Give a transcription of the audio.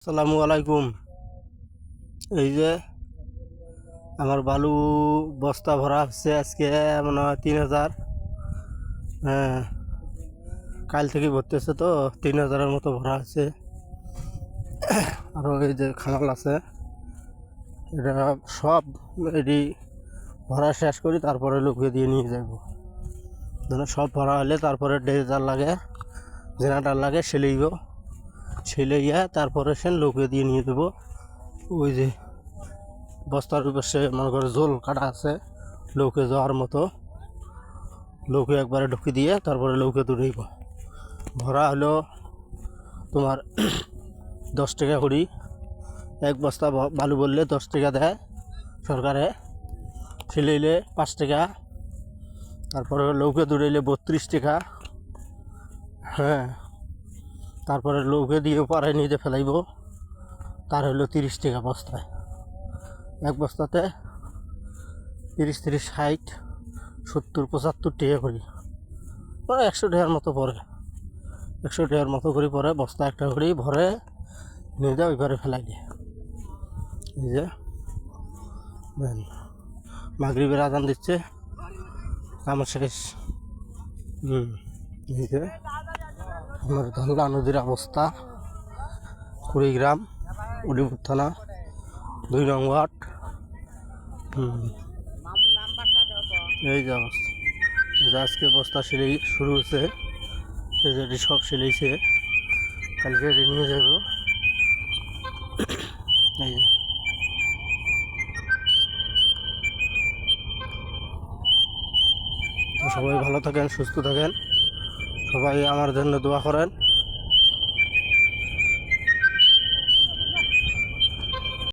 আসসালামু আলাইকুম। এই যে আমার বালু বস্তা ভরা হচ্ছে আজকে মনে হয় 3,000। হ্যাঁ, কাল থেকে ভর্তি হচ্ছে তো 3,000-এর মতো ভরা আছে। আরও এই যে খানাল আছে, এটা সব এটি ভরা শেষ করি, তারপরে লোকে দিয়ে নিয়ে যাব। ধরো সব ভরা হলে তারপরে ডেজার লাগে, জেনারেটার লাগে, সেলাইয়া তারপরে সে লোকে দিয়ে নিয়ে দেবো। ওই যে বস্তার পাশে মনে করে জোল কাটা আছে লৌকে যাওয়ার মতো, লৌকে একবারে ঢুকি দিয়ে তারপরে লৌকে দৌড়াইব। ভরা হলো তোমার 10 টাকা করি, এক বস্তা বালু বললে 10 টাকা দেয় সরকারে, ছেলেইলে 5 টাকা, তারপরে লৌকে দৌড়াইলে 32 টাকা। হ্যাঁ, তারপরে লৌকে দিয়ে পাড়ে নিতে ফেলাইব, তার হলো 30 টাকা বস্তায়। এক বস্তাতে 30, 60, 70, 75 টাকা করি, পরে 100 টাকার মতো পড়ে। 100 টাকার মতো করে পরে বস্তা একটা করে ভরে নিয়ে যাও, ওইবারে ফেলাই দিয়ে। এই যে মাগরিবের আজান দিচ্ছে, আমার শেষ। এই যে আমার ধনলা নদীর অবস্থা, কুড়িগ্রাম, উলিপুর থানা, 2 নং ওয়ার্ড। এই যে অবস্থা, এই যে আজকে বস্তা সেলাই শুরু হচ্ছে, এই যে সব সেলাইছে, কালকে নিয়ে যাব। এই যে তো সবাই ভালো থাকেন, সুস্থ থাকেন, সবাই আমার জন্য দোয়া করেন।